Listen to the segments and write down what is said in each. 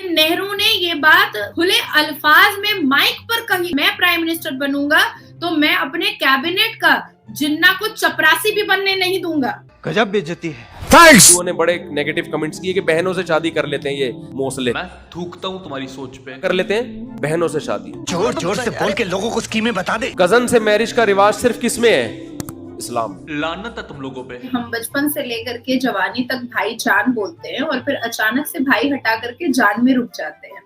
नेहरू ने ये बात खुले अल्फाज में माइक पर कही, मैं प्राइम मिनिस्टर बनूंगा तो मैं अपने कैबिनेट का जिन्ना को चपरासी भी बनने नहीं दूंगा। गजब बेइज्जती है। थैंक्स। उन्होंने बड़े नेगेटिव कमेंट्स किए कि बहनों से शादी कर लेते हैं, ये मोसले मैं थूकता हूँ तुम्हारी सोच पे। कर लेते हैं बहनों से शादी। जोर जोर से बोल के लोगों को स्कीमें बता दे। कजन से मैरिज का रिवाज सिर्फ किस में है? इस्लाम। लानत है तुम लोगों पे। हम बचपन से लेकर के जवानी तक भाई जान बोलते हैं और फिर अचानक से भाई हटा करके जान में रुक जाते हैं।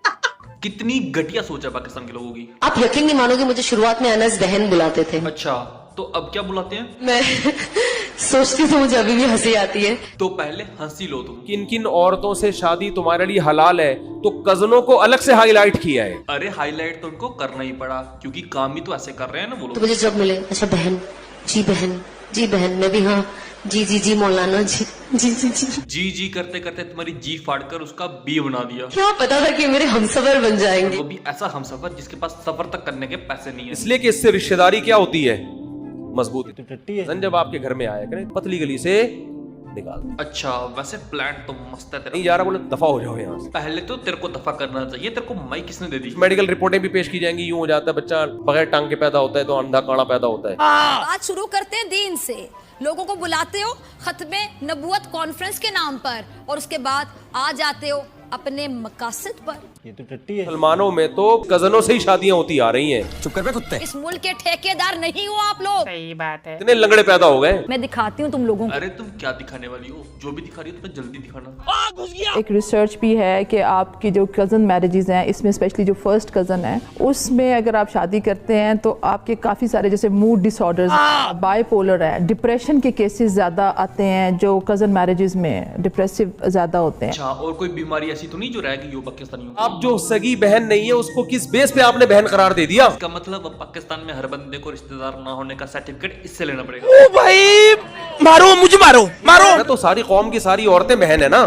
कितनी घटिया सोच है पाकिस्तान के लोगों की। आप यकीन नहीं मानोगे, मुझे शुरुआत में अनस बहन बुलाते थे। अच्छा, तो अब क्या बुलाते हैं? मैं सोचती तो मुझे अभी भी हंसी आती है। तो पहले हंसी लो तुम। किन किन औरतों से शादी तुम्हारे लिए हलाल है, तो कजनों को अलग से हाईलाइट किया है। अरे हाईलाइट तो उनको करना ही पड़ा, क्योंकि काम ही तो ऐसे कर रहे हैं ना वो तो लोग। मुझे जब मिले, अच्छा बहन, जी बहन, जी बहन, मैं भी हाँ, जी जी जी मौलाना, जी जी जी जी। जी जी करते करते तुम्हारी जी फाड़ कर उसका बी बना दिया। क्या पता था कि मेरे हमसफर बन जाएंगे। वो भी ऐसा हमसफर जिसके पास सफर तक करने के पैसे नहीं है। इसलिए कि इससे रिश्तेदारी क्या होती है? मजबूत। कजन जब आपके घर में आया करें, पतली गली से निकाल दो। अच्छा, वैसे प्लान तो मस्त है तेरा। नहीं जा रहा, बोले दफा हो जाओ यहाँ से। पहले तो तेरे को दफा करना चाहिए। तेरे को माई किसने दे दी? मेडिकल रिपोर्टें भी पेश की जाएंगी। यूं हो जाता है बच्चा बगैर टांग के पैदा होता है तो अंधा काड़ा पैदा होता है। बात शुरू करते हैं दीन से। लोगों को बुलाते हो खत्मे नबुवत कॉन्फ्रेंस के नाम पर और उसके बाद आ जाते हो अपने मकासद पर। ये तो टट्टी है। मुसलमानों में तो कजनों से ही शादियां होती आ रही हैं। चुप कर बे कुत्ते। इस मुल्क के ठेकेदार नहीं हो आप लोग। सही बात है। इतने लंगड़े पैदा हो गए। मैं दिखाती हूँ तुम लोगों को। अरे तुम क्या दिखाने वाली हो? जो भी दिखा रही हो तुम्हें जल्दी दिखाना। एक रिसर्च भी है कि आपकी जो कज़न मैरिजेस हैं, इसमें स्पेशली जो फर्स्ट कज़न है, उसमें अगर आप शादी करते हैं तो आपके काफ़ी सारे जैसे मूड डिसऑर्डर्स, बाइपोलर है, डिप्रेशन के केसेस ज़्यादा आते हैं जो कज़न मैरिजेस में डिप्रेसिव ज़्यादा होते हैं। अच्छा, और कोई बीमारी ऐसी तो नहीं जो रह गई हो पाकिस्तानियों को? आप जो सगी बहन नहीं है उसको किस बेस पे आपने बहन करार दे दिया? इसका मतलब अब पाकिस्तान में हर बंदे को रिश्तेदार ना होने का सर्टिफिकेट इससे लेना पड़ेगा। ओ भाई मारो, मुझे मारो मारो। तो सारी कौम की सारी औरतें बहन है ना।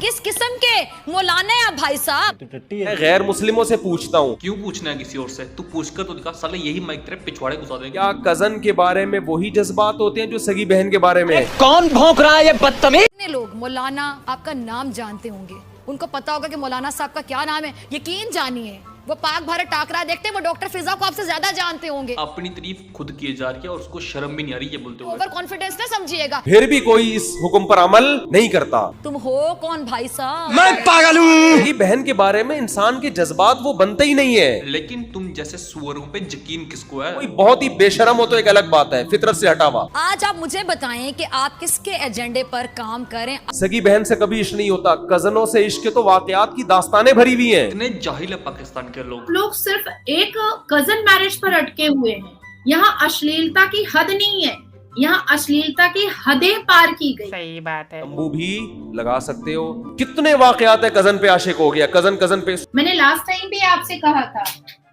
किस किस्म के मौलाना है आप भाई साहब? तो टट्टी है। मैं गैर मुस्लिमों से पूछता हूँ, क्यों पूछना है किसी और से? तू पूछ कर तो दिखा, साले यही माइक तेरे पिछवाड़े घुसा देंगे। क्या कजन के बारे में वही जज्बात होते हैं जो सगी बहन के बारे में? कौन भौंक रहा है ये बदतमीज? कितने लोग मौलाना आपका नाम जानते होंगे, उनको पता होगा कि मौलाना साहब का क्या नाम है। यकीन जानिए, वो पाक भारत टाकरा देखते हैं, वो डॉक्टर फिजा को आपसे ज्यादा जानते होंगे। अपनी तारीफ खुद किए जा रही है और उसको शर्म भी नहीं आ रही ये बोलते हुए। ओवर कॉन्फिडेंस ना समझिएगा। फिर भी कोई इस हुक्म पर अमल नहीं करता। तुम हो कौन भाई साहब? मैं पागल हूँ। सगी बहन के बारे में इंसान के जज्बात वो बनते ही नहीं है। लेकिन तुम जैसे सुअरों पे यकीन किसको है? कोई बहुत ही बेशरम हो तो एक अलग बात है, फितरत से हटा हुआ। आज आप मुझे बताएं कि आप किसके एजेंडे पर काम करें। सगी बहन से कभी इश्क नहीं होता। कजनों से इश्क के तो वाकयात की दास्तानें भरी हुई हैं। इतने जाहिल है पाकिस्तान के लोग सिर्फ एक कजन मैरिज पर अटके हुए हैं। यहाँ अश्लीलता की हद नहीं है, यहाँ अश्लीलता की हदें पार की गई। सही बात है। तंबू भी लगा सकते हो। कितने वाकयात है कजन पे आशिक हो गया, कजन पे। मैंने लास्ट टाइम भी आपसे कहा था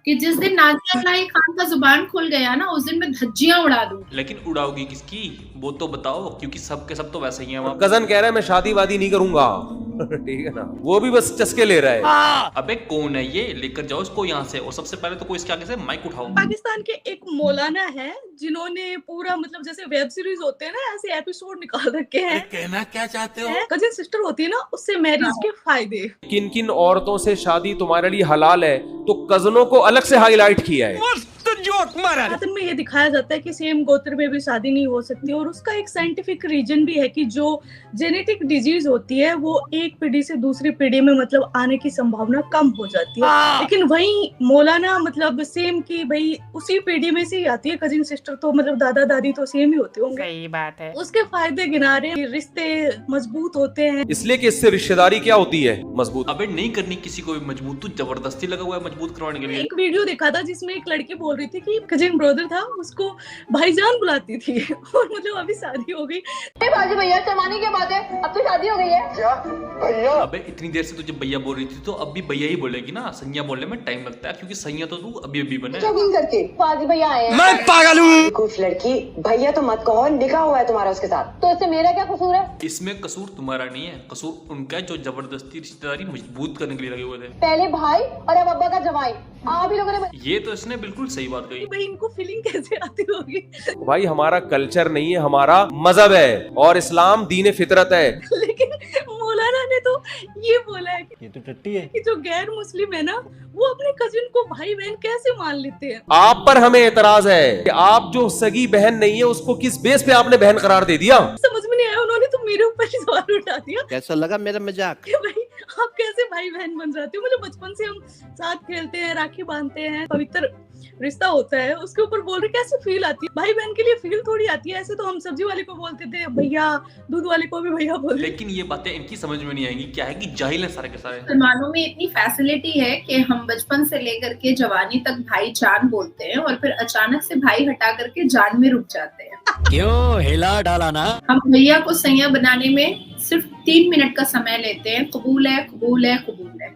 कि जिस दिन नाज़िया इलाही खान का जुबान खुल गया ना, उस दिन मैं धज्जियां उड़ा दूं। लेकिन उड़ाओगी किसकी वो तो बताओ, क्योंकि सब के सब तो वैसे ही हैं वहाँ। कजन कह रहा है मैं शादी वादी नहीं करूंगा। ठीक है ना, वो भी बस चस्के ले रहा है। अबे कौन है ये? लेकर जाओ इसको यहाँ से, और सबसे पहले तो कोई इसके आगे से माइक उठाओ। पाकिस्तान के एक मौलाना है जिन्होंने पूरा मतलब जैसे वेब सीरीज होते हैं ना, ऐसे एपिसोड निकाल रखे हैं। कहना क्या चाहते हो? कजिन सिस्टर होती है ना, उससे मैरिज के फायदे। किन किन औरतों से शादी तुम्हारे लिए हलाल है, तो कजनों को अलग से हाईलाइट किया है। जोक मारा। खातन में ये दिखाया जाता है कि सेम गोत्र में भी शादी नहीं हो सकती, और उसका एक साइंटिफिक रीजन भी है कि जो जेनेटिक डिजीज होती है वो एक पीढ़ी से दूसरी पीढ़ी में मतलब आने की संभावना कम हो जाती है। लेकिन वही मौलाना मतलब सेम की भाई उसी पीढ़ी में से ही आती है कजिन सिस्टर, तो मतलब दादा दादी तो सेम ही होते होंगे। सही बात है। उसके फायदे गिना रहे हैं, रिश्ते मजबूत होते हैं। इसलिए कि इससे रिश्तेदारी क्या होती है? मजबूत। अबे नहीं करनी किसी को भी मजबूत, तू जबरदस्ती लगा हुआ है मजबूत करवाने के लिए। एक वीडियो देखा था जिसमें एक लड़की बोल रही थी कि कजिन ब्रदर था, उसको भाईजान बुलाती थी और मतलब अभी शादी हो गई। बाजी भैया शर्माने की बात है, अब तो शादी हो गई है। क्या भैया? अबे इतनी देर से तुझे भैया बोल रही थी तो अब भी भैया ही बोलेगी ना। सैया बोलने में टाइम लगता है, क्योंकि सैया तो तू अभी अभी बने। करके बाजी भैया आए हैं। मैं पागल हूँ। कुछ लड़की भैया तो मत कहो, निकाह हुआ है तुम्हारा उसके साथ। तो इससे मेरा क्या कसूर है? इसमें कसूर तुम्हारा नहीं है, कसूर उनका है जो जबरदस्ती रिश्तेदारी मजबूत करने के लिए लगे हुए थे। पहले भाई और अब अब्बा का जवाई, आप ही लोगों ने। ये तो इसने बिल्कुल सही बात कही। भाई इनको फीलिंग कैसे आती होगी? भाई हमारा कल्चर नहीं है, हमारा मजहब है, और इस्लाम दीन फितरत है। लेकिन मौलाना ने तो ये बोला है ये तो टट्टी है। कि जो गैर मुस्लिम है ना वो अपने कजिन को भाई बहन कैसे मान लेते हैं। आप पर हमें एतराज है कि आप जो सगी बहन नहीं है उसको किस बेस पे आपने बहन करार दे दिया। समझ में नहीं आया, उन्होंने तो मेरे ऊपर ही सवाल उठा दिया। कैसा लगा मेरा मजाक? कि भाई आप कैसे भाई बहन बन जाते हो। मतलब बचपन से हम साथ खेलते हैं, राखी बांधते हैं, पवित्र रिश्ता होता है, उसके ऊपर बोल रहे कैसे फील आती है। भाई बहन के लिए फील थोड़ी आती है। ऐसे तो हम सब्जी वाले को बोलते थे भैया, दूध वाले को भी भैया बोलते। लेकिन ये बातें इनकी समझ में नहीं आएंगी। क्या है कि जाहिल है सारे के सारे। मुसलमानों में इतनी फैसिलिटी है कि हम बचपन से लेकर के जवानी तक भाई जान बोलते हैं और फिर अचानक से भाई हटा करके जान में रुक जाते हैं। क्यों हिला डाला ना? हम भैया को सैया बनाने में सिर्फ 3 मिनट का समय लेते हैं। कबूल है, कबूल है, कबूल है।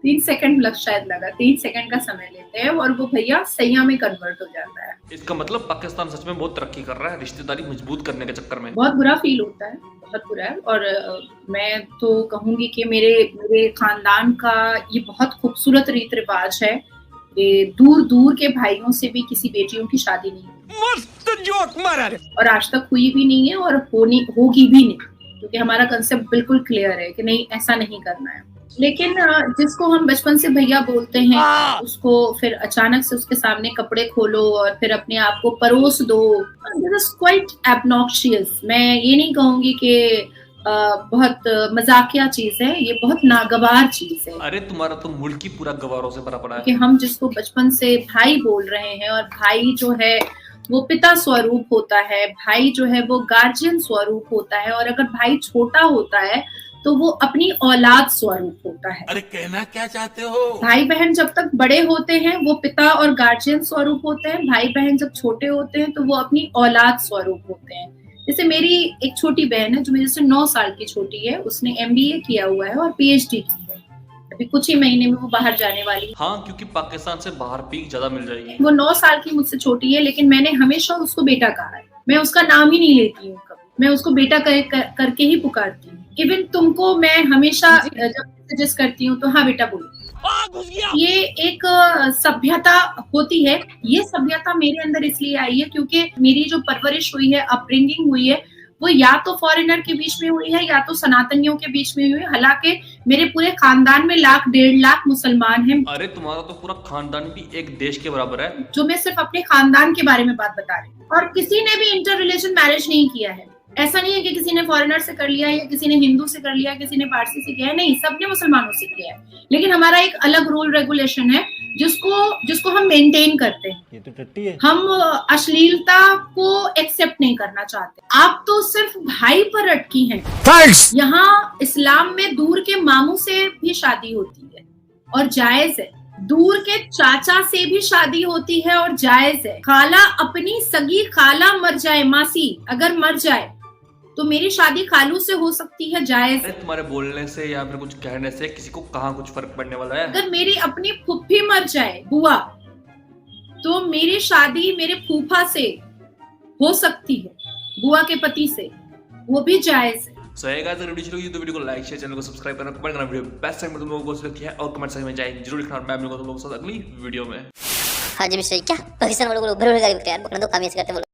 3 सेकंड शायद लगा, 3 सेकंड का समय लेते हैं और वो भैया सैया में कन्वर्ट हो जाता है। इसका मतलब पाकिस्तान सच में बहुत तरक्की कर रहा है रिश्तेदारी मजबूत करने के चक्कर में। बहुत बुरा फील होता है, बहुत बुरा है। और मैं तो कहूंगी कि मेरे खानदान का ये बहुत खूबसूरत रीत रिवाज है कि दूर दूर के भाइयों से भी किसी बेटियों की शादी नहीं हुई। मस्त जोक मारा रे। और आज तक हुई भी नहीं है और होगी भी नहीं, क्योंकि हमारा कंसेप्ट बिल्कुल क्लियर है कि नहीं, ऐसा नहीं करना है। लेकिन जिसको हम बचपन से भैया बोलते हैं उसको फिर अचानक से उसके सामने कपड़े खोलो और फिर अपने आप को परोस दो। This is quite obnoxious. मैं ये नहीं कहूंगी कि बहुत मजाकिया चीज है, ये बहुत नागवार चीज है। अरे तुम्हारा तो मुल्क ही पूरा गवारों से भरा पड़ा है कि हम जिसको बचपन से भाई बोल रहे हैं, और भाई जो है वो पिता स्वरूप होता है, भाई जो है वो गार्जियन स्वरूप होता है, और अगर भाई छोटा होता है तो वो अपनी औलाद स्वरूप होता है। अरे कहना क्या चाहते हो? भाई बहन जब तक बड़े होते हैं वो पिता और गार्जियन स्वरूप होते हैं, भाई बहन जब छोटे होते हैं तो वो अपनी औलाद स्वरूप होते हैं। जैसे मेरी एक छोटी बहन है जो मेरे से 9 साल की छोटी है, उसने MBA किया हुआ है और PhD की है। अभी कुछ ही महीने में वो बाहर जाने वाली है। हाँ, क्योंकि पाकिस्तान से बाहर पीक ज्यादा मिल जाएगी। वो 9 साल की मुझसे छोटी है, लेकिन मैंने हमेशा उसको बेटा कहा है। मैं उसका नाम ही नहीं लेती हूँ कभी, मैं उसको बेटा करके ही पुकारती हूँ। इवन तुमको मैं हमेशा जब सजेस्ट करती हूँ तो हाँ बेटा बोलो। ये एक सभ्यता होती है। ये सभ्यता मेरे अंदर इसलिए आई है क्योंकि मेरी जो परवरिश हुई है, अपब्रिंगिंग हुई है, वो या तो फॉरेनर के बीच में हुई है या तो सनातनियों के बीच में हुई है। हालांकि मेरे पूरे खानदान में 1 लाख 1.5 लाख मुसलमान हैं। अरे तुम्हारा तो पूरा खानदान भी एक देश के बराबर है। जो मैं सिर्फ अपने खानदान के बारे में बात बता रही हूँ। और किसी ने भी इंटर रिलेशन मैरिज नहीं किया है। ऐसा नहीं है कि किसी ने फॉरेनर से कर लिया या किसी ने हिंदू से कर लिया, किसी ने पारसी से किया है, नहीं, सबने मुसलमानों से किया है। लेकिन हमारा एक अलग रूल रेगुलेशन है जिसको हम मेंटेन करते हैं। ये तो टट्टी है। हम अश्लीलता को एक्सेप्ट नहीं करना चाहते। आप तो सिर्फ भाई पर अटकी हैं। थैंक्स। यहाँ इस्लाम में दूर के मामू से भी शादी होती है और जायज है। दूर के चाचा से भी शादी होती है और जायज है। खाला अपनी सगी खाला मर जाए, मासी अगर मर जाए तो मेरी शादी खालू से हो सकती है, जायज है। तुम्हारे बोलने से या फिर कुछ कहने से किसी को कहाँ कुछ फर्क पड़ने वाला है। अगर मेरी अपनी फुफ्फी मर जाए, बुआ, तो मेरी शादी मेरे फूफा से हो सकती है, बुआ के पति से, वो भी जायज है। सो हे गाइस, अगर वीडियो को लाइक शेयर, चैनल को सब्सक्राइब करना, कमेंट करना, वीडियो बेस्ट टाइम में तुम लोगों को क्या है और कमेंट सेक्शन में जाए जरूर लिखना। मैं मिलूंगा तुम लोगों के साथ अगली वीडियो में। हाँ जी मिस्टर, क्या पाकिस्तान वालों को भर भर गाली बकते हैं यार, बकना तो काम ऐसे करते हैं वो लोग।